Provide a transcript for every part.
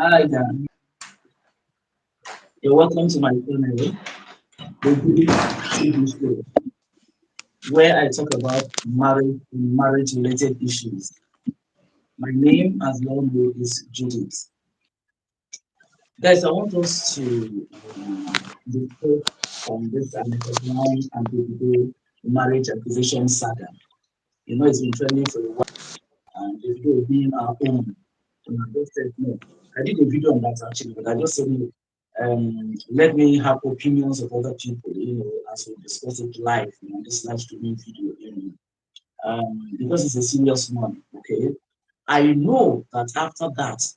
Hi, Dan. You're welcome to my channel, the TV show, where I talk about marriage related issues. My name, as you all know, is Judith. Guys, I want us to discuss on this Anita and Davido marriage acquisition saga. You know, it's been trending for a while, and Davido being our own. And I just said no. I did a video on that actually, but I just said no. Let me have opinions of other people, as we discuss it live, this live streaming video, because it's a serious one, okay? I know that after that,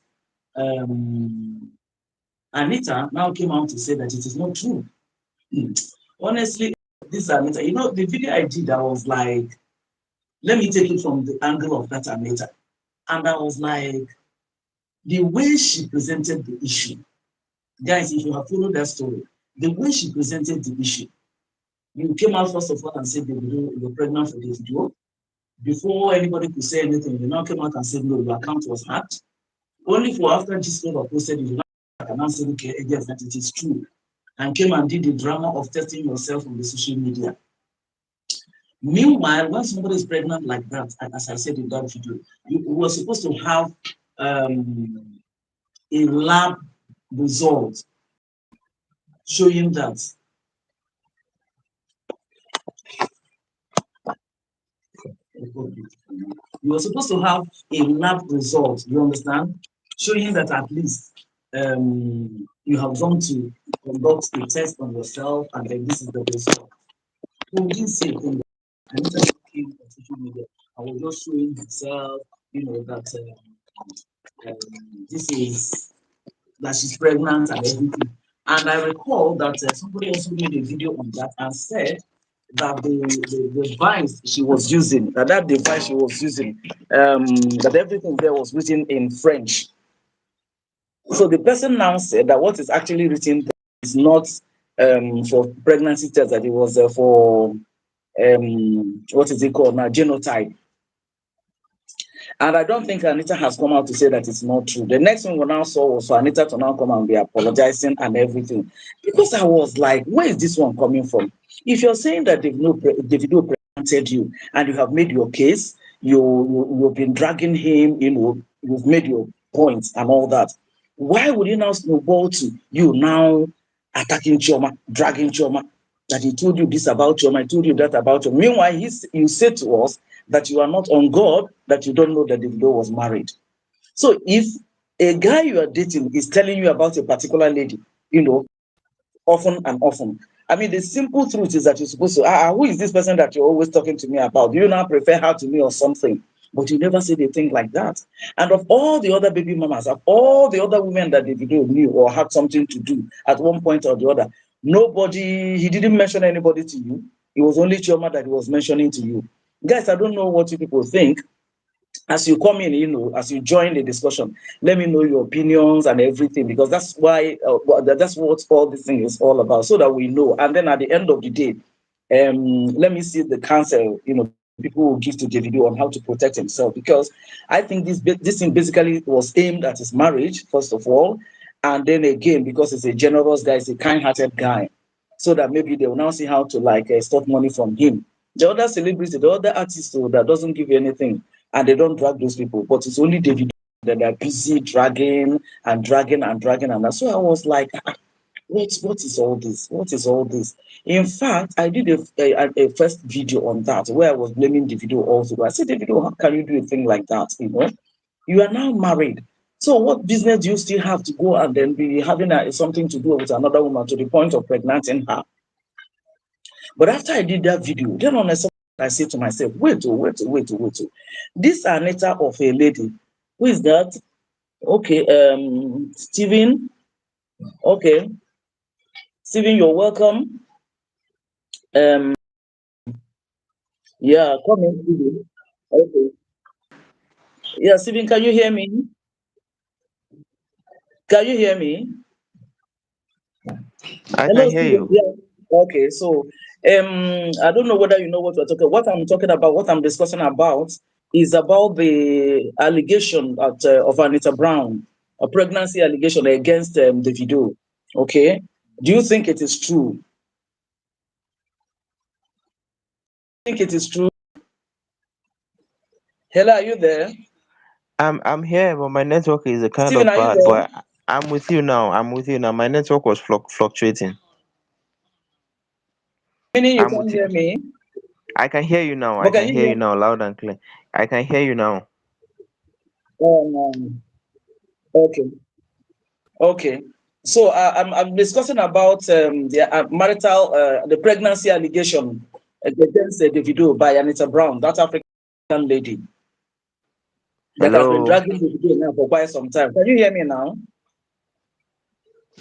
um, Anita now came out to say that it is not true. Hmm. Honestly, this Anita, the video I did, I was like, let me take it from the angle of that Anita. And I was like, the way she presented the issue, guys, if you have followed that story, the way she presented the issue, you came out first of all and said, you're pregnant for this video. Before anybody could say anything, you now came out and said, no, your account was hacked. Only for after this paper posted it, you now can now say, okay, yes, that it is true. And came and did the drama of testing yourself on the social media. Meanwhile, when somebody is pregnant like that, as I said in that video, you were supposed to have a lab result showing that you were supposed to have a lab result, you understand, showing that at least you have gone to conduct a test on yourself and then this is the result. So we didn't see a thing. And it just came on social media. I was just showing myself, that this is that she's pregnant and everything. And I recall that somebody also made a video on that and said that the device she was using, that device she was using, that everything there was written in French. So the person now said that what is actually written there is not for pregnancy test, that it was for what is it called now, genotype. And I don't think Anita has come out to say that it's not true. The next thing we now saw was for Anita to now come and be apologizing and everything. Because I was like, where is this one coming from? If you're saying that Davido presented you and you have made your case, you've been dragging him, you've made your points and all that. Why would you now snowball to you now attacking Chioma, dragging Chioma, that he told you this about Chioma, he told you that about Chioma? Meanwhile, you said to us that you are not on God, that you don't know that Davido was married. So if a guy you are dating is telling you about a particular lady, often and often, I mean, the simple truth is that you're supposed to, who is this person that you're always talking to me about? Do you now prefer her to me or something? But you never said a thing like that. And of all the other baby mamas, of all the other women that Davido knew or had something to do at one point or the other, he didn't mention anybody to you. It was only Chioma that he was mentioning to you. Guys, I don't know what you people think. As you come in, as you join the discussion, let me know your opinions and everything, because that's why that's what all this thing is all about, so that we know. And then at the end of the day, let me see the counsel, people will give to Davido on how to protect himself, because I think this thing basically was aimed at his marriage, first of all, and then again, because he's a generous guy, he's a kind-hearted guy, so that maybe they will now see how to stop money from him. The other celebrities, the other artists that doesn't give you anything, and they don't drag those people, but it's only David that are busy dragging and dragging and dragging. And so I was like, what is all this? What is all this? In fact, I did a first video on that where I was blaming Davido also. I said, Davido, how can you do a thing like that? You are now married. So what business do you still have to go and then be having something to do with another woman to the point of pregnanting her? But after I did that video, then on a second, I said to myself, wait. This Anita of a lady, who is that? Okay, Steven. Okay, Steven, you're welcome. Yeah, come in, Steven. Okay. Yeah, Steven, can you hear me? Can you hear me? I can Hello, hear Steven. you. Yeah. Okay, so I don't know whether you know what we're talking. What I'm talking about, what I'm discussing about, is about the allegation of Anita Brown. a pregnancy allegation against Davido. Okay, do you think it is true? Think it is true? Hello, are you there? I'm here, but my network is a kind Stephen, of are you bad. there? But I'm with you now. I'm with you now. My network was fluctuating. Meaning you I'm can't with you. hear me? I can hear you now. I But can can you hear you hear? now, loud and clear. I can hear you now. Um, okay, okay. So I'm discussing about the marital, the pregnancy allegation against Davido by Anita Brown, that African lady that has been Hello. dragging Davido now for quite some time. Can you hear me now?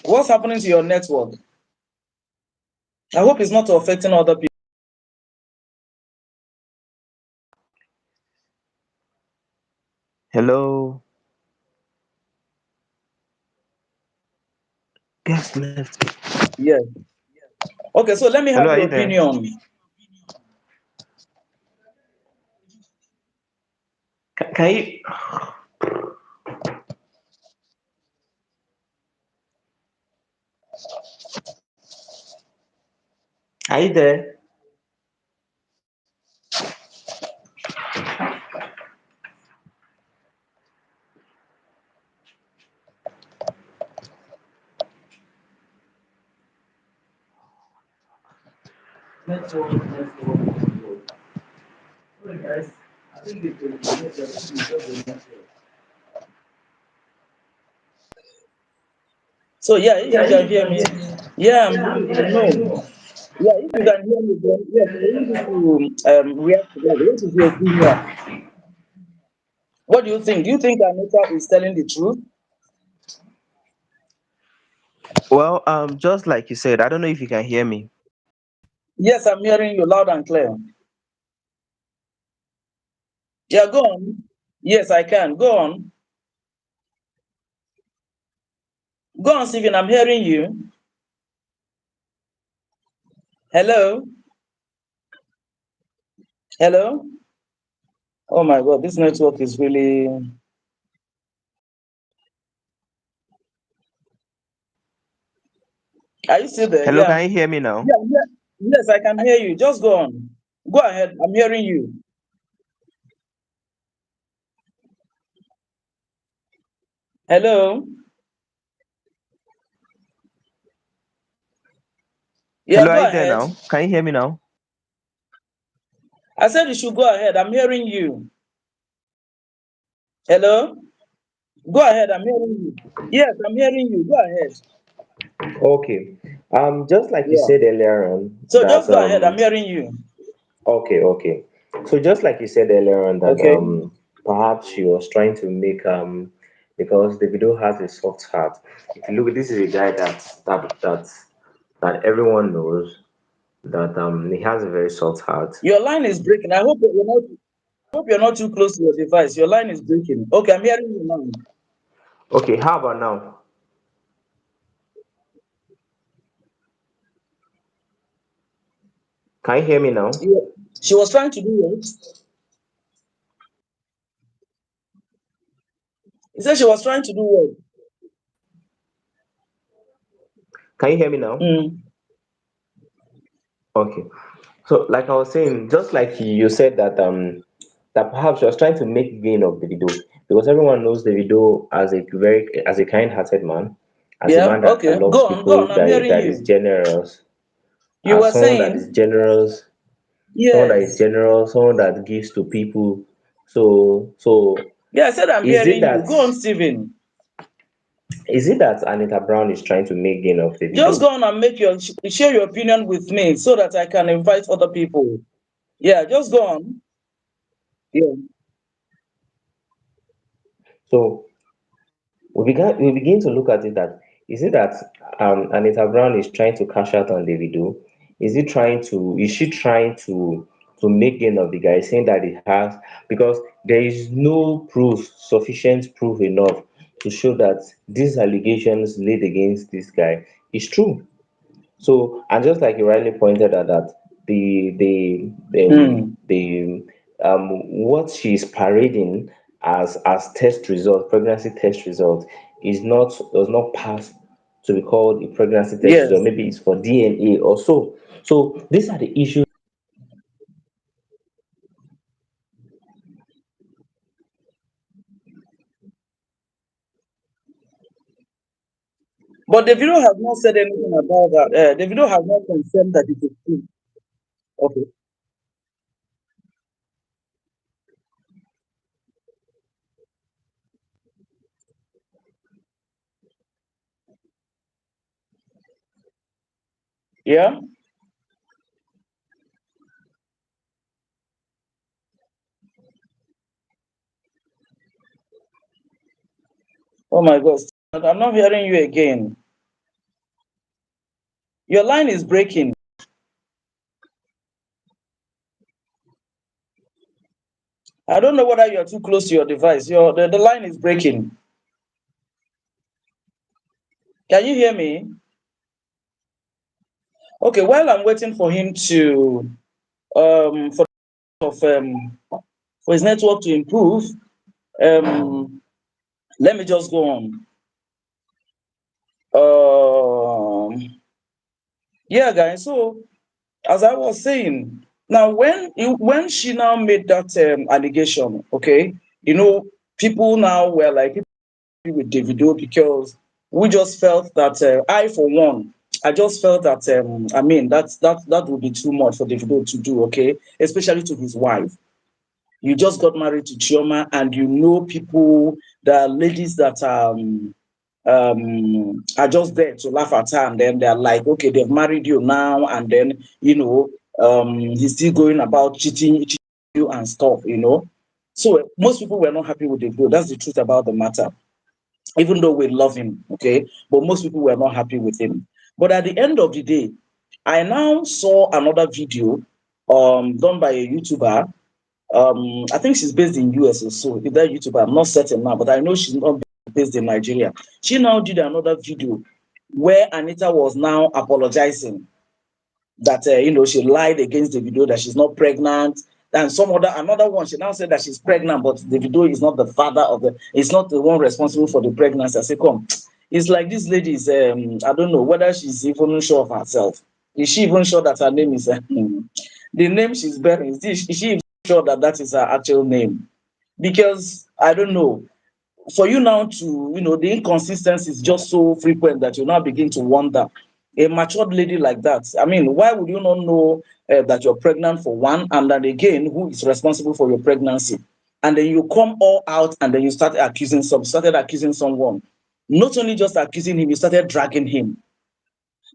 What's happening to your network? I hope it's not affecting other people. Hello. Guest left. Yes. Okay, so let me Hello, have are your you there? opinion. Can you? Are you there? Network, network, network. Sorry, guys. I think it's the network. I think it's just the network. So yeah, if Yeah, you if can you hear can me, hear me. yeah, I'm Yeah, good. I'm I good. I know. know. Yeah, if you can hear me, then yes, I want you to react to that. What is your opinion? What do you think? Do you think Anita is telling the truth? Well, just like you said, I don't know if you can hear me. Yes, I'm hearing you loud and clear. Yeah, go on. Yes, I can. Go on. Go on, Stephen. I'm hearing you. Hello? Hello? Oh my God, this network is really. Are you still there? Hello, Yeah. can you hear me now? Yeah, yeah. Yes, I can hear you. Just go on. Go ahead. I'm hearing you. Hello? Yeah, Hello, are go you there ahead. now? Can you hear me now? I said you should go ahead. I'm hearing you. Hello? Go ahead. I'm hearing you. Yes, I'm hearing you. Go ahead. Okay. Just like you Yeah. said earlier on So that just go ahead. I'm hearing you. okay. So just like you said earlier on that Okay. perhaps she was trying to make because Davido has a soft heart. If you look, this is a guy that everyone knows that he has a very soft heart. Your line is breaking. I hope you're not too close to your device. Your line is breaking. Okay, I'm hearing you now. Okay, how about now? Can you hear me now? Yeah. She was trying to do what? He said she was trying to do what? Can you hear me now? Mm. Okay. So, like I was saying, just like you said that perhaps she was trying to make gain of Davido because everyone knows Davido as a kind-hearted man, as a Yeah. man that Okay. loves Go on. Go people, on. I'm hearing that is you. generous, You as were someone that is saying generous, yes. someone that gives to people. So Yeah, I said I'm is it hearing you. that Go on, Stephen. Anita Brown is trying to make gain of Just Davido? go on and share your opinion with me so that I can invite other people. Yeah, just go on. Yeah. So we begin to look at it that is it that Anita Brown is trying to cash out on Davido? Is she trying to make gain of the guy, saying that he has because there is no sufficient proof enough to show that these allegations laid against this guy is true. So, and just like you rightly pointed out that Mm. the what she's parading as test result, pregnancy test result, is not does not pass to be called a pregnancy test result. Yes. Maybe it's for DNA or so. So these are the issues. But Davido has not said anything about that. Davido has not confirmed that it is true. Okay. Yeah. Oh my God. I'm not hearing you again. Your line is breaking. I don't know whether you're too close to your device. The line is breaking. Can you hear me? Okay, while I'm waiting for him to for of for his network to improve, um let me just go on. Yeah, guys. So as I was saying, now when she now made that allegation, okay, you know, people now were like people with Davido because we just felt that I for one, I just felt that I mean that would be too much for Davido to do, okay, especially to his wife. You just got married to Chioma, and you know people, the ladies that are just there to laugh at her, and then they're like, okay, they've married you now, and then he's still going about cheating you and stuff, you know. So most people were not happy with the deal. That's the truth about the matter. Even though we love him, okay, but most people were not happy with him. But at the end of the day, I now saw another video done by a YouTuber. I think she's based in US or so. Is that YouTuber? I'm not certain now, but I know she's not based in Nigeria. She now did another video where Anita was now apologizing that she lied against the video that she's not pregnant. And another one, she now said that she's pregnant, but the video is not the father of it's not the one responsible for the pregnancy. I say, come, it's like this lady is I don't know whether she's even sure of herself. Is she even sure that her name is the name she's bearing? Is she even sure that that is her actual name? Because I don't know, for you now to, the inconsistency is just so frequent that you now begin to wonder. A matured lady like that, I mean, why would you not know that you're pregnant for one, and then again, who is responsible for your pregnancy? And then you come all out, and then you started accusing someone. Not only just accusing him, you started dragging him,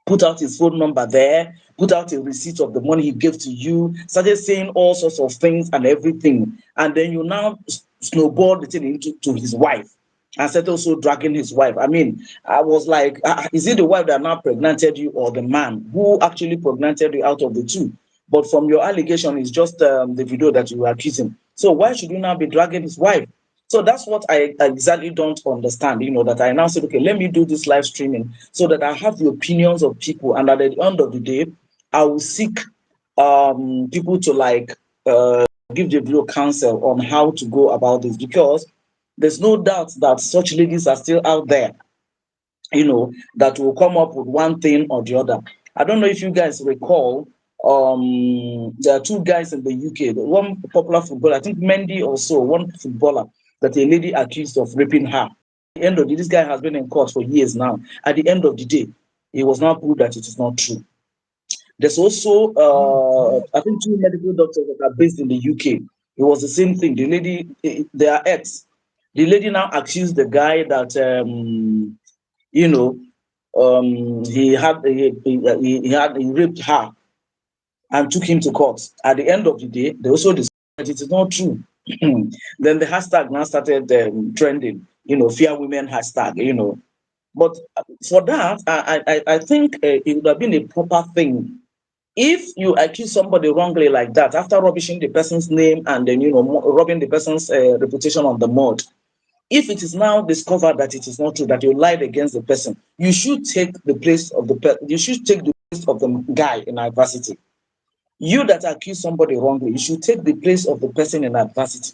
put out his phone number there, put out a receipt of the money he gave to you, started saying all sorts of things and everything. And then you now snowball the thing into to his wife, and started also dragging his wife. I mean, I was like, is it the wife that now pregnanted you, or the man who actually pregnanted you out of the two? But from your allegation, it's just the video that you were accusing. So why should you now be dragging his wife? So that's what I exactly don't understand. That I now said, okay, let me do this live streaming so that I have the opinions of people, and at the end of the day, I will seek people to like give the video counsel on how to go about this, because there's no doubt that such ladies are still out there, that will come up with one thing or the other. I don't know if you guys recall, there are two guys in the UK, one popular footballer, I think Mendy also, one footballer that a lady accused of raping her. At the end of the day, this guy has been in court for years now. At the end of the day, it was now proved that it is not true. There's also, I think, two medical doctors that are based in the UK. It was the same thing. The lady, they are ex. The lady now accused the guy that, you know, he raped her and took him to court. At the end of the day, they also discovered that it is not true. Then the hashtag now started trending, fear women hashtag, But for that, I think it would have been a proper thing. If you accuse somebody wrongly like that, after rubbishing the person's name and then, rubbing the person's reputation on the mud, if it is now discovered that it is not true, that you lied against the person, you should take the place of you should take the place of the guy in adversity. You that accuse somebody wrongly, you should take the place of the person in adversity.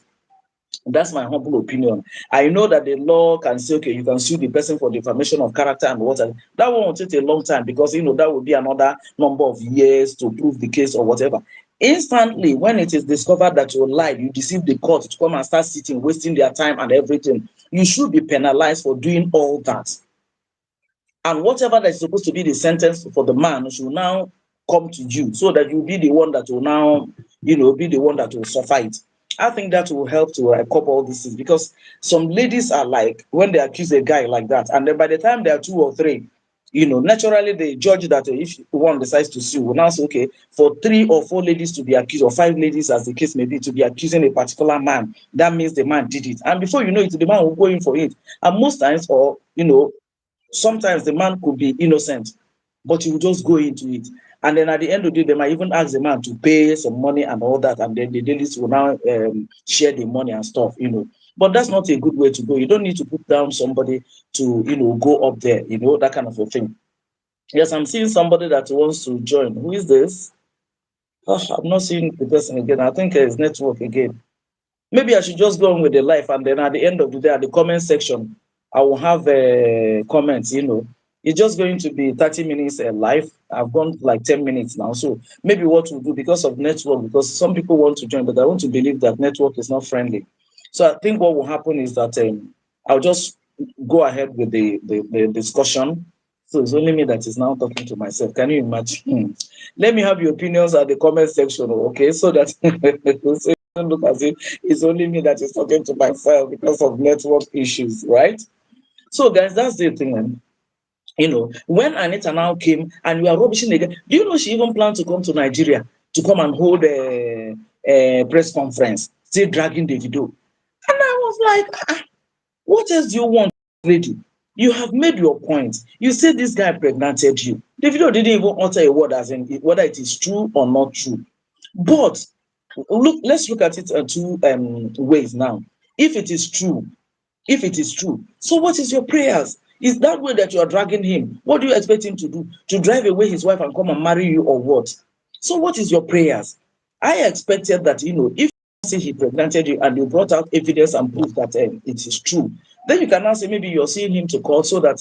That's my humble opinion. I know that the law can say, okay, you can sue the person for defamation of character and whatever. That one will take a long time because that will be another number of years to prove the case or whatever. Instantly, when it is discovered that you lied, you deceived the court to come and start sitting, wasting their time and everything, you should be penalized for doing all that. And whatever that is supposed to be the sentence for the man should now come to you, so that you'll be the one that will now, be the one that will suffer it. I think that will help to cope all these things, because some ladies are like, when they accuse a guy like that, and then by the time they are two or three, naturally they judge that if one decides to sue, will now say, okay, for three or four ladies to be accused, or five ladies as the case may be, to be accusing a particular man, that means the man did it. And before you know it, the man will go in for it. And most times, or sometimes the man could be innocent, but he will just go into it. And then at the end of the day, they might even ask the man to pay some money and all that. And then the ladies will now share the money and stuff. But that's not a good way to go. You don't need to put down somebody to, go up there, that kind of a thing. Yes, I'm seeing somebody that wants to join. Who is this? Oh, I'm not seeing the person again. I think it's network again. Maybe I should just go on with the life, and then at the end of the day, at the comment section, I will have comments. It's just going to be 30 minutes live. I've gone like 10 minutes now. So maybe what we'll do, because of network, because some people want to join, but I want to believe that network is not friendly. So I think what will happen is that I'll just go ahead with the discussion. So it's only me that is now talking to myself. Can you imagine? Let me have your opinions at the comment section, okay? So that so it doesn't look as if it's only me that is talking to myself because of network issues, right? So, guys, that's the thing. When Anita now came and we are rubbishing again, do you know she even planned to come to Nigeria to come and hold a press conference, still dragging Davido? And I was like, what else do you want, lady? You have made your point. You said this guy pregnanted you. Davido didn't even utter a word as in whether it is true or not true. But let's look at it two ways now. If it is true, so what is your prayers? Is that way that you are dragging him? What do you expect him to do? To drive away his wife and come and marry you, or what? So what is your prayers? I expected that, if you say he pregnanted you and you brought out evidence and proof that it is true, then you can now say maybe you're seeing him to court, so that,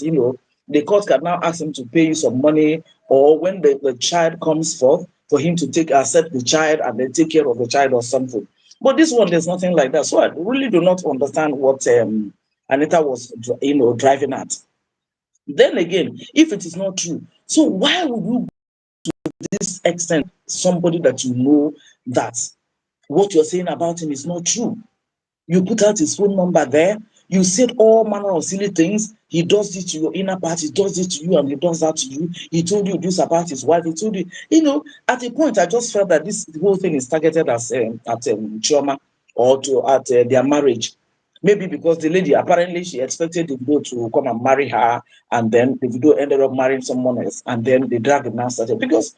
the court can now ask him to pay you some money, or when the child comes forth, for him to accept the child and then take care of the child or something. But this one, there's nothing like that. So I really do not understand what Anita was, driving at. Then again, if it is not true, so why would you, to this extent, somebody that you know that what you're saying about him is not true? You put out his phone number there. You said all manner of silly things. He does this to your inner part. He does this to you, and he does that to you. He told you this about his wife. He told you, at a point, I just felt that this whole thing is targeted as at Chioma, or to at their marriage. Maybe because the lady, apparently she expected Davido to come and marry her, and then Davido ended up marrying someone else, and then the drag now started. Because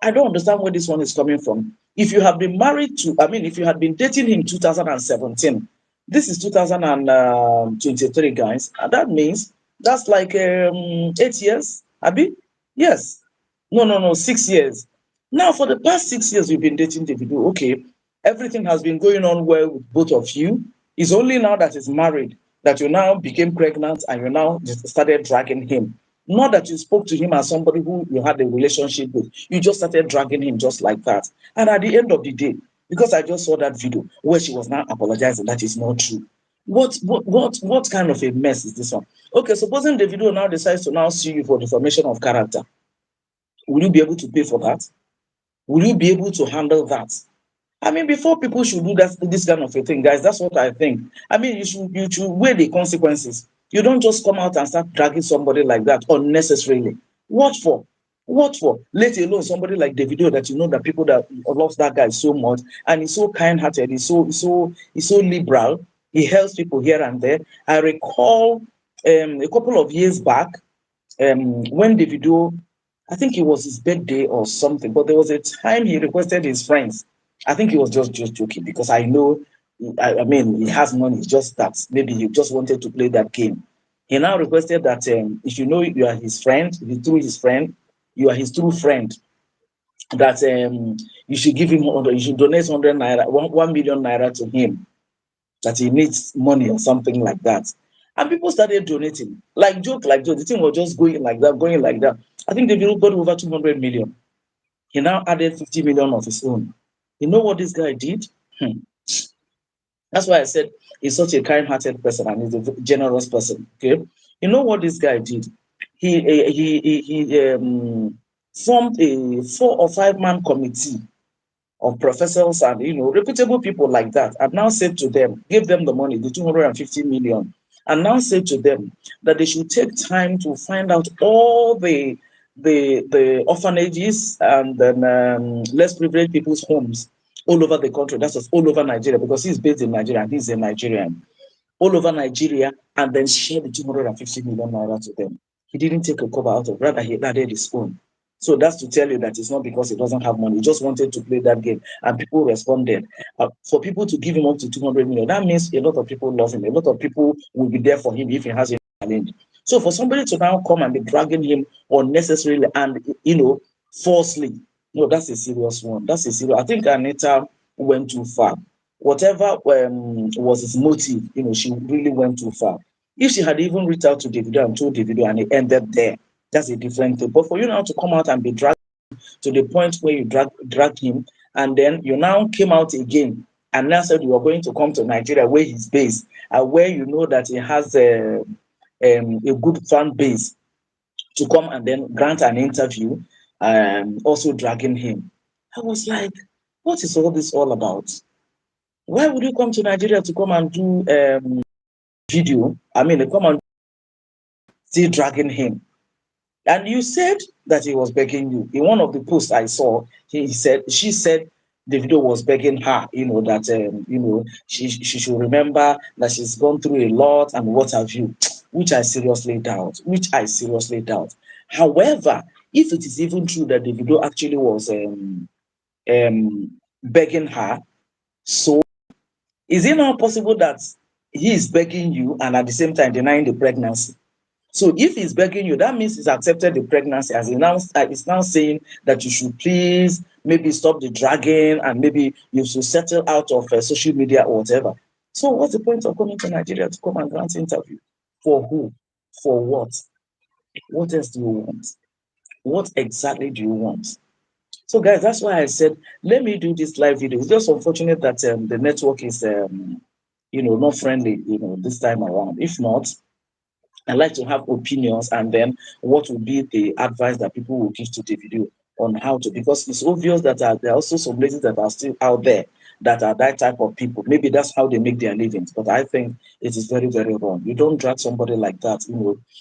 I don't understand where this one is coming from. If you have been married to, if you had been dating him 2017, this is 2023, guys. And that means that's like 8 years, Abi? Yes. No, no, no, 6 years. Now, for the past 6 years, you've been dating Davido. Okay, everything has been going on well with both of you. It's only now that he's married that you now became pregnant and you now just started dragging him. Not that you spoke to him as somebody who you had a relationship with. You just started dragging him just like that. And at the end of the day, because I just saw that video where she was now apologizing, that is not true. What kind of a mess is this one? Okay, supposing the video now decides to now sue you for defamation of character, will you be able to pay for that? Will you be able to handle that? Before people should do this kind of a thing, guys, that's what I think. You should weigh the consequences. You don't just come out and start dragging somebody like that unnecessarily. What for? What for? Let alone somebody like Davido, that you know that people that loves that guy so much, and he's so kind-hearted, he's so liberal. He helps people here and there. I recall a couple of years back, when Davido, I think it was his birthday or something, but there was a time he requested his friends. I think he was just joking, because I know, he has money. It's just that maybe he just wanted to play that game. He now requested that if you know you are his friend, if you through his friend, you are his true friend, that you should give him 100, you should donate 100 naira, 1 million naira to him. that he needs money or something like that. And people started donating. Like joke. The thing was just going like that, going like that. I think Davido got over 200 million. He now added 50 million of his own. You know what this guy did? Hmm. That's why I said he's such a kind-hearted person and he's a generous person. Okay, you know what this guy did? He formed a 4 or 5 man committee of professors and reputable people like that, and now said to them, give them the money, the 250 million, and now said to them that they should take time to find out all the orphanages and then less privileged people's homes all over the country. That's just all over Nigeria because he's based in Nigeria and he's a Nigerian, all over Nigeria, and then share the 250 million naira to them. He didn't take a cover out of, rather he added his own. So that's to tell you that it's not because he doesn't have money. He just wanted to play that game, and people responded. For people to give him up to 200 million, that means a lot of people love him. A lot of people will be there for him if he has a challenge. So for somebody to now come and be dragging him unnecessarily and falsely, no, that's a serious one. That's a serious. I think Anita went too far. Whatever was his motive, she really went too far. If she had even reached out to Davido and told Davido and it ended there, that's a different thing. But for you now to come out and be dragged to the point where you drag him, and then you now came out again and now said you are going to come to Nigeria where he's based, and where you know that he has a good fan base, to come and then grant an interview, also dragging him. I was like, what is all this all about? Why would you come to Nigeria to come and do video? I mean, come and still dragging him. And you said that he was begging you. In one of the posts I saw, she said the video was begging her, that she should remember that she's gone through a lot and what have you, which I seriously doubt. Which I seriously doubt. However, if it is even true that the video actually was begging her, so is it not possible that he is begging you and at the same time denying the pregnancy? So if he's begging you, that means he's accepted the pregnancy, as he now is now saying that you should please maybe stop the dragging and maybe you should settle out of social media or whatever. So what's the point of coming to Nigeria to come and grant interview? For who? For what? What else do you want? What exactly do you want? So guys, that's why I said let me do this live video. It's just unfortunate that the network is not friendly, this time around. If not, I like to have opinions, and then what would be the advice that people will give to the video on how to, because it's obvious that there are also some ladies that are still out there that are that type of people. Maybe that's how they make their livings. But I think it is very, very wrong. You don't drag somebody like that,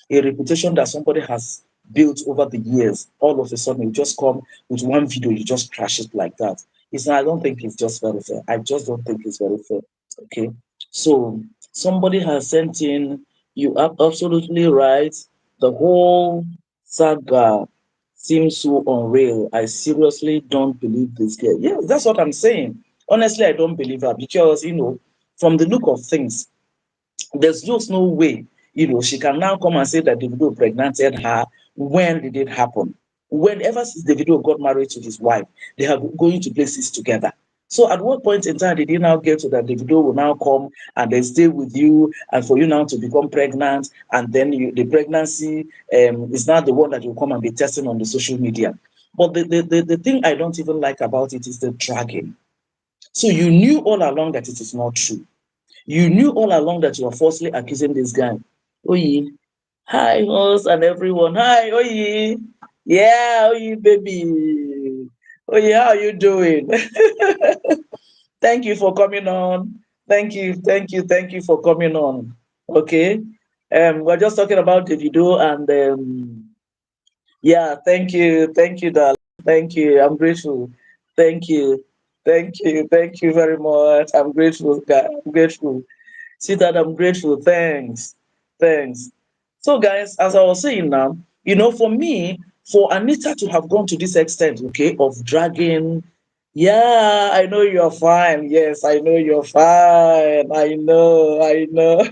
a reputation that somebody has built over the years, all of a sudden you just come with one video, you just crash it like that. I don't think it's just very fair. I just don't think it's very fair. Okay. So somebody has sent in, you are absolutely right. The whole saga seems so unreal. I seriously don't believe this girl. Yeah, that's what I'm saying. Honestly, I don't believe her because, from the look of things, there's just no way, she can now come and say that Davido pregnanted her. When did it happen? Whenever since Davido got married to his wife, they have been going to places together. So at what point in time did you now get to that Davido will now come and then stay with you and for you now to become pregnant, and then the pregnancy is not the one that you come and be testing on the social media. But the thing I don't even like about it is the dragging. So you knew all along that it is not true. You knew all along that you were falsely accusing this guy. Oye, hi, host and everyone. Hi, Oye. Yeah, Oye, baby. Oye, how are you doing? Thank you for coming on. Thank you for coming on. Okay. We're just talking about the video and yeah, thank you, darling. Thank you. I'm grateful. Thank you. Thank you very much. I'm grateful, guy. I'm grateful. See that I'm grateful. Thanks. Thanks. So, guys, as I was saying now, for me, for Anita to have gone to this extent, okay, of dragging, yeah, I know you're fine. Yes, I know you're fine. I know, I know.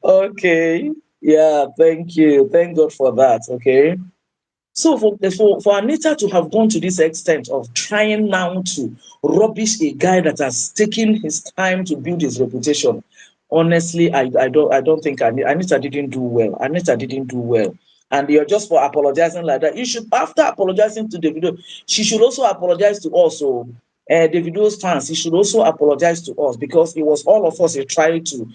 Okay. Yeah, thank you. Thank God for that. Okay. So for Anita to have gone to this extent of trying now to rubbish a guy that has taken his time to build his reputation, honestly, I don't think Anita didn't do well. Anita didn't do well. And you're just for apologizing like that. You should, after apologizing to Davido, she should also apologize to us. So Davido's fans, he should also apologize to us, because it was all of us he tried to,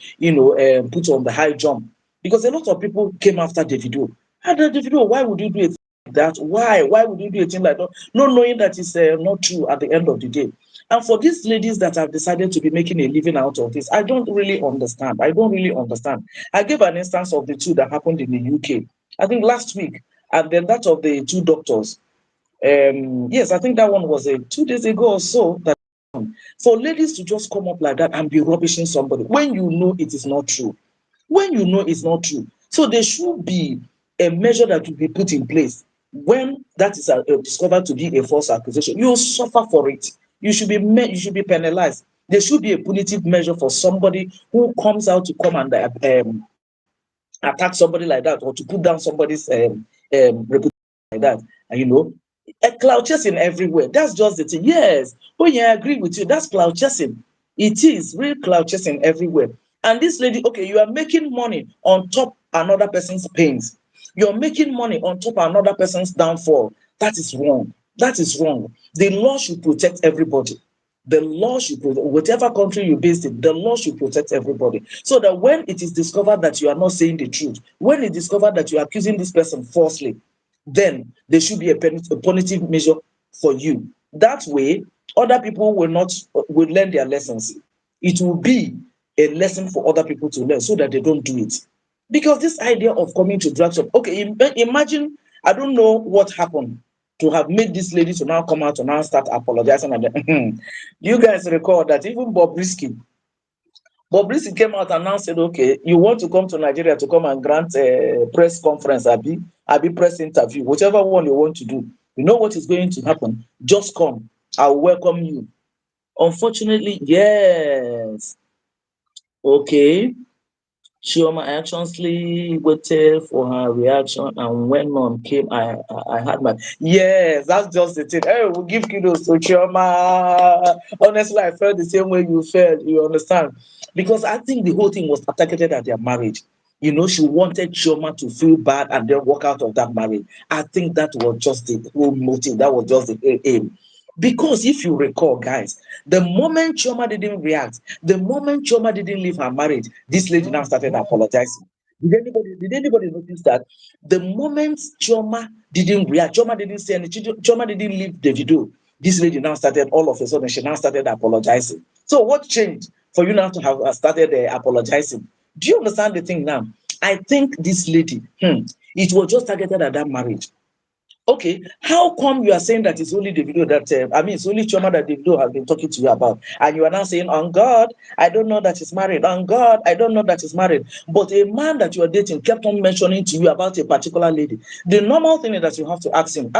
put on the high jump. Because a lot of people came after Davido. And Davido, why would you do it that? Why would you do a thing like that, not knowing that it's not true at the end of the day? And for these ladies that have decided to be making a living out of this, I don't really understand. I gave an instance of the two that happened in the UK, I think last week, and then that of the two doctors. Yes, I think that one was 2 days ago or so. That for ladies to just come up like that and be rubbishing somebody when you know it is not true, when you know it's not true. So there should be a measure that will be put in place when that is discovered to be a false accusation. You suffer for it. You should be penalized. There should be a punitive measure for somebody who comes out to come and attack somebody like that, or to put down somebody's reputation like that. And a cloud chasing everywhere. That's just the thing. Yes. Oh yeah, I agree with you. That's cloud chasing. It is real cloud chasing everywhere. And this lady, okay, you are making money on top another person's pains. You're making money on top another person's downfall. That is wrong. That is wrong. The law should protect everybody. The law should protect, whatever country you're based in, the law should protect everybody. So that when it is discovered that you are not saying the truth, when it's discovered that you are accusing this person falsely, then there should be a punitive measure for you. That way, other people will learn their lessons. It will be a lesson for other people to learn, so that they don't do it. Because this idea of coming to drag shop, okay, imagine, I don't know what happened to have made this lady to now come out to now start apologizing. And then, you guys recall that even Bobrisky came out and now said, okay, you want to come to Nigeria to come and grant a press conference, Abi press interview, whichever one you want to do. You know what is going to happen. Just come. I'll welcome you. Unfortunately, yes. Okay. Chioma anxiously waited for her reaction, and when none came, I had my yes. That's just the thing. Hey, we'll give kudos to Chioma. Honestly, I felt the same way you felt. You understand? Because I think the whole thing was targeted at their marriage. She wanted Chioma to feel bad and then walk out of that marriage. I think that was just the whole motive. That was just the aim. Because if you recall, guys, the moment Chioma didn't react, the moment Chioma didn't leave her marriage, this lady now started apologizing. Did anybody notice that? The moment Chioma didn't react, Chioma didn't say anything, Chioma didn't leave the video, this lady now started, all of a sudden, she now started apologizing. So what changed for you now to have started apologizing? Do you understand the thing now? I think this lady, it was just targeted at that marriage. Okay, how come you are saying that it's only the video that it's only Choma that the video has been talking to you about, and you are now saying, "On God, I don't know that he's married. On God, I don't know that he's married." But a man that you are dating kept on mentioning to you about a particular lady. The normal thing is that you have to ask him,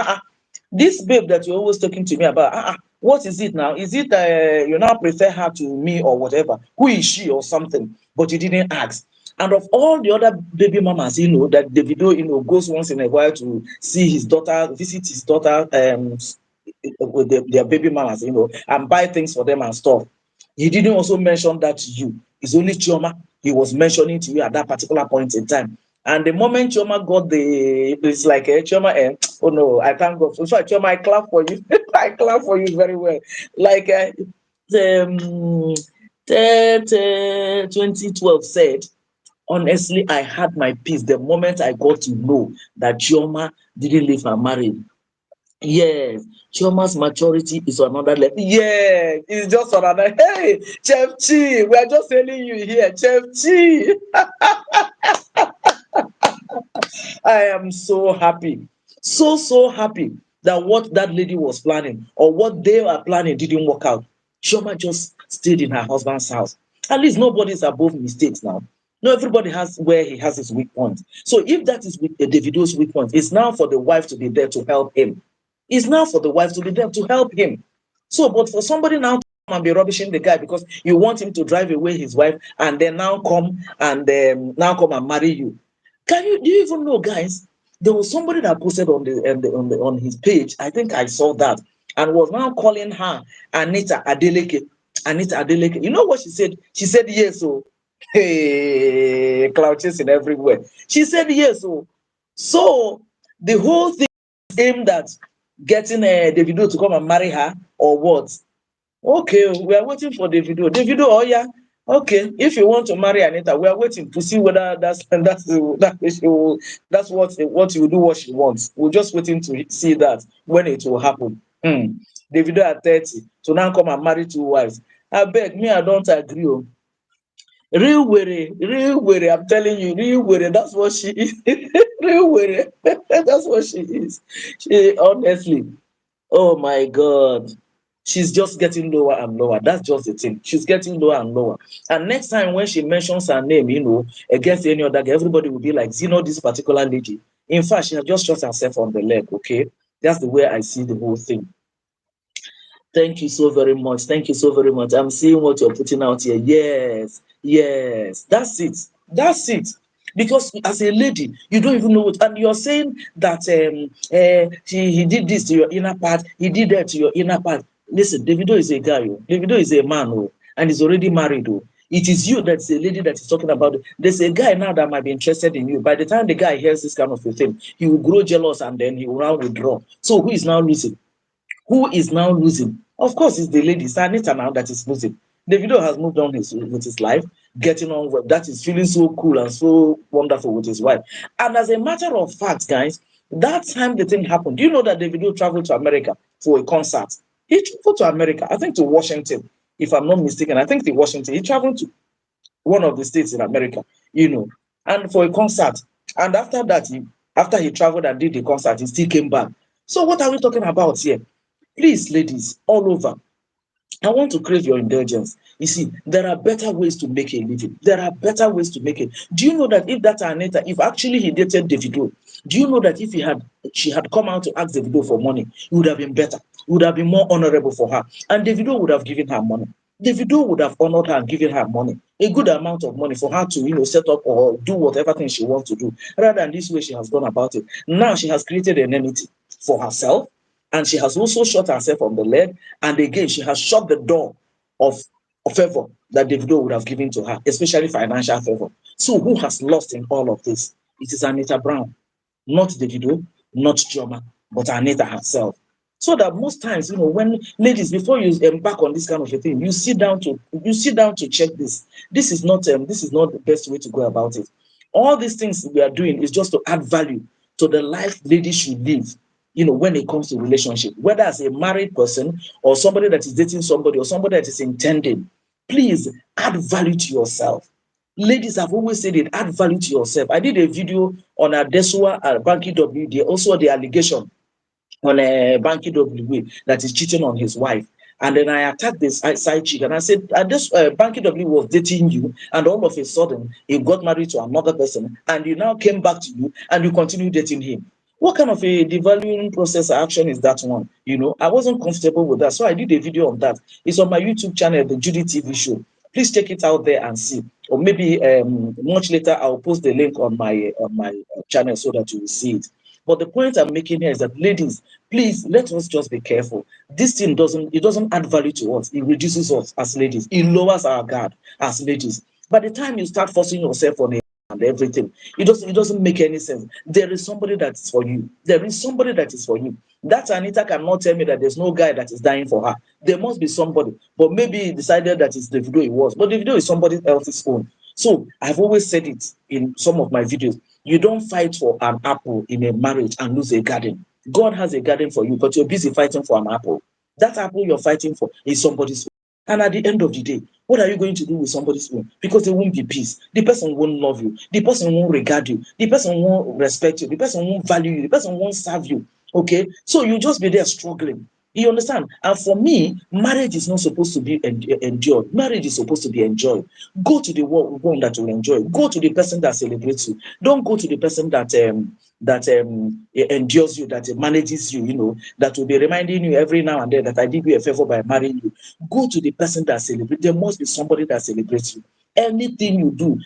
this babe that you're always talking to me about, what is it now? Is it you now prefer her to me or whatever? Who is she or something? But you didn't ask. And of all the other baby mamas, that Davido, goes once in a while to see his daughter, visit his daughter with their baby mamas, and buy things for them and stuff. He didn't also mention that to you. It's only Chioma he was mentioning to you at that particular point in time. And the moment Chioma got it's like Chioma, oh no, I thank God. So Chioma, I clap for you. I clap for you very well. Like um, 2012 said, honestly, I had my peace the moment I got to know that Chioma didn't leave her marriage. Yes, Chioma's maturity is on another level. Yes, it's just on another. Hey, Chef Chi, we are just telling you here, Chef Chi. I am so happy, so happy that what that lady was planning or what they were planning didn't work out. Chioma just stayed in her husband's house. At least nobody is above mistakes now. No, everybody has where he has his weak point. So if that is Davido's weak point, it's now for the wife to be there to help him. It's now for the wife to be there to help him. So, but for somebody now to come and be rubbishing the guy because you want him to drive away his wife and then now come and marry you. Do you even know, guys? There was somebody that posted on his page. I think I saw that, and was now calling her Anita Adeleke. Anita Adeleke. You know what she said? She said yes. So hey, cloud chasing everywhere. She said yes. So the whole thing is aimed at getting Davido to come and marry her or what? Okay, we are waiting for Davido. Davido, oh yeah. Okay, if you want to marry Anita, we are waiting to see whether that's what you do what she wants. We're just waiting to see that when it will happen. Davido at 30 to now come and marry two wives. I beg me, I don't agree. Oh. Real worry, I'm telling you, real worry, that's what she is. Real worry, that's what she is. She honestly, oh my God. She's just getting lower and lower. That's just the thing. She's getting lower and lower. And next time when she mentions her name, against any other guy, everybody will be like, do you know this particular lady? In fact, she has just shot herself on the leg, okay? That's the way I see the whole thing. Thank you so very much. Thank you so very much. I'm seeing what you're putting out here. Yes, yes. That's it. That's it. Because as a lady, you don't even know what, and you're saying that he did this to your inner part, he did that to your inner part. Listen, Davido is a guy, Davido is a man, and he's already married. It is you that's a lady that is talking about it. There's a guy now that might be interested in you. By the time the guy hears this kind of a thing, he will grow jealous and then he will now withdraw. So who is now losing? Who is now losing? Of course, it's the lady, it's Anita now that is losing. Davido has moved on with his life, getting on with that is feeling so cool and so wonderful with his wife. And as a matter of fact, guys, that time the thing happened, do you know that Davido traveled to America for a concert? He traveled to America, I think to Washington, if I'm not mistaken. I think to Washington. He traveled to one of the states in America, and for a concert. And after that, after he traveled and did the concert, he still came back. So what are we talking about here? Please, ladies, all over, I want to crave your indulgence. You see, there are better ways to make a living. There are better ways to make it. Do you know that if that Anita, if actually he dated Davido, do you know that if she had come out to ask Davido for money, it would have been better. It would have been more honorable for her. And Davido would have given her money. Davido would have honored her and given her money, a good amount of money for her to, set up or do whatever thing she wants to do, rather than this way she has gone about it. Now she has created an enmity for herself, and she has also shot herself on the leg. And again, she has shut the door of favor that Davido would have given to her, especially financial favor. So who has lost in all of this? It is Anita Brown, not Davido, not Chioma, but Anita herself. So that most times, when ladies, before you embark on this kind of a thing, you sit down to check this. This is not the best way to go about it. All these things we are doing is just to add value to the life ladies should live. When it comes to relationship, whether as a married person or somebody that is dating somebody or somebody that is intending, please add value to yourself. Ladies have always said it, add value to yourself. I did a video on Adesua and Banky W. Also the allegation on Banky W that is cheating on his wife. And then I attacked this side chick and I said, this Banky W was dating you, and all of a sudden he got married to another person, and he now came back to you and you continue dating him. What kind of a devaluing process action is that one? I wasn't comfortable with that. So I did a video on that. It's on my YouTube channel, the Judy TV show. Please check it out there and see. Or maybe much later I'll post the link on my channel so that you will see it. But the point I'm making here is that, ladies, please let us just be careful. This thing doesn't add value to us. It reduces us as ladies. It lowers our guard as ladies. By the time you start forcing yourself on it and everything, it doesn't make any sense. There is somebody that is for you. There is somebody that is for you. That Anita cannot tell me that there's no guy that is dying for her. There must be somebody. But maybe he decided that it's the video it was. But the video is somebody else's own. So I've always said it in some of my videos. You don't fight for an apple in a marriage and lose a garden. God has a garden for you, but you're busy fighting for an apple. That apple you're fighting for is somebody's own. And at the end of the day, what are you going to do with somebody's own? Because there won't be peace. The person won't love you. The person won't regard you. The person won't respect you. The person won't value you. The person won't serve you. Okay? So you just be there struggling. You understand? And for me, marriage is not supposed to be endured. Marriage is supposed to be enjoyed. Go to the one that will enjoy. Go to the person that celebrates you. Don't go to the person that endures you, that manages you, that will be reminding you every now and then that I did you a favor by marrying you. Go to the person that celebrates. There must be somebody that celebrates you. anything you do,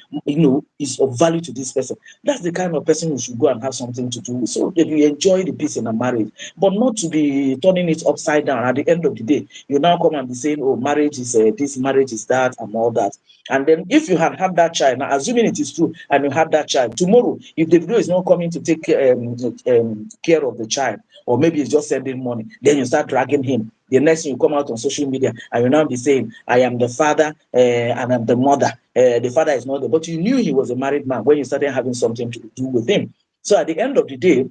is of value to this person. That's the kind of person you should go and have something to do with. So that you enjoy the peace in a marriage, but not to be turning it upside down. At the end of the day, you now come and be saying, oh, marriage is this, marriage is that, and all that. And then if you had that child, now assuming it is true, and you have that child, tomorrow, if Davido is not coming to take care of the child, or maybe he's just sending money, then you start dragging him. The next thing you come out on social media and you now be saying, I am the father and I'm the mother. The father is not there. But you knew he was a married man when you started having something to do with him. So at the end of the day,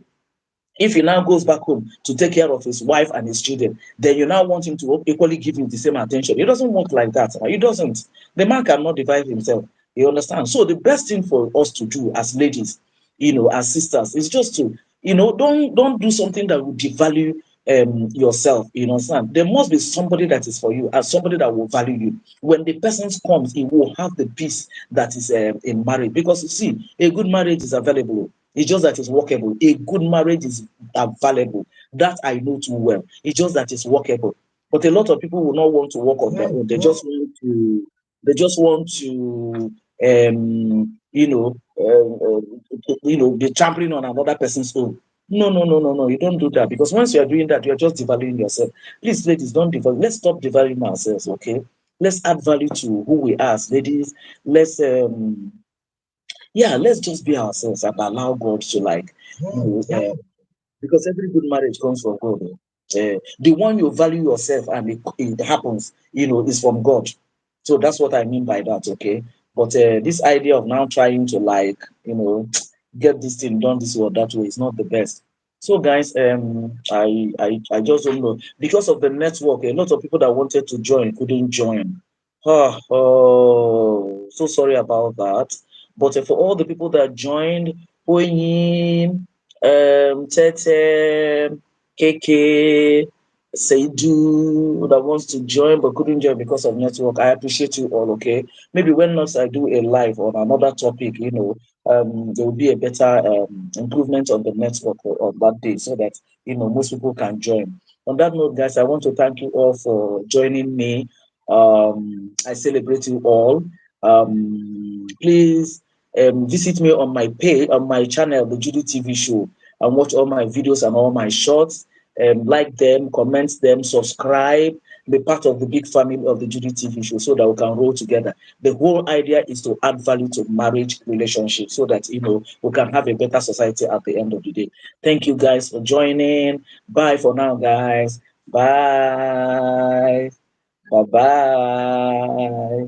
if he now goes back home to take care of his wife and his children, then you now want him to equally give you the same attention. It doesn't work like that. It doesn't. The man cannot divide himself. You understand? So the best thing for us to do as ladies, as sisters, is just to, don't do something that will devalue yourself. You understand? There must be somebody that is for you and somebody that will value you. When the person comes, he will have the peace that is in marriage. Because you see, a good marriage is available. It's just that it's workable. A good marriage is available. That I know too well. It's just that it's workable. But a lot of people will not want to work on their own. They just want to be trampling on another person's own. No, no, no, no, no. You don't do that, because once you are doing that, you're just devaluing yourself. Please, ladies, don't devalue. Let's stop devaluing ourselves, okay? Let's add value to who we are as ladies. Let's just be ourselves and allow God to, like, because every good marriage comes from God. The one you value yourself and it happens, is from God. So that's what I mean by that, okay? But this idea of now trying to, like, get this thing done this way or that way is not the best. So guys, I just don't know, because of the network. A lot of people that wanted to join couldn't join. So sorry about that. But for all the people that joined, Oyin, Tete, KK, Seidu, that wants to join but couldn't join because of network, I appreciate you all, okay? Maybe when next I do a live on another topic, there will be a better improvement on the network on that day, so that, most people can join. On that note, guys, I want to thank you all for joining me. I celebrate you all. Please visit me on my page, on my channel, the Judy TV Show, and watch all my videos and all my shorts. Like them, comment them, subscribe, be part of the big family of the Judy TV Show, so that we can roll together. The whole idea is to add value to marriage relationships, so that, we can have a better society at the end of the day. Thank you guys for joining. Bye for now, guys. Bye. Bye bye.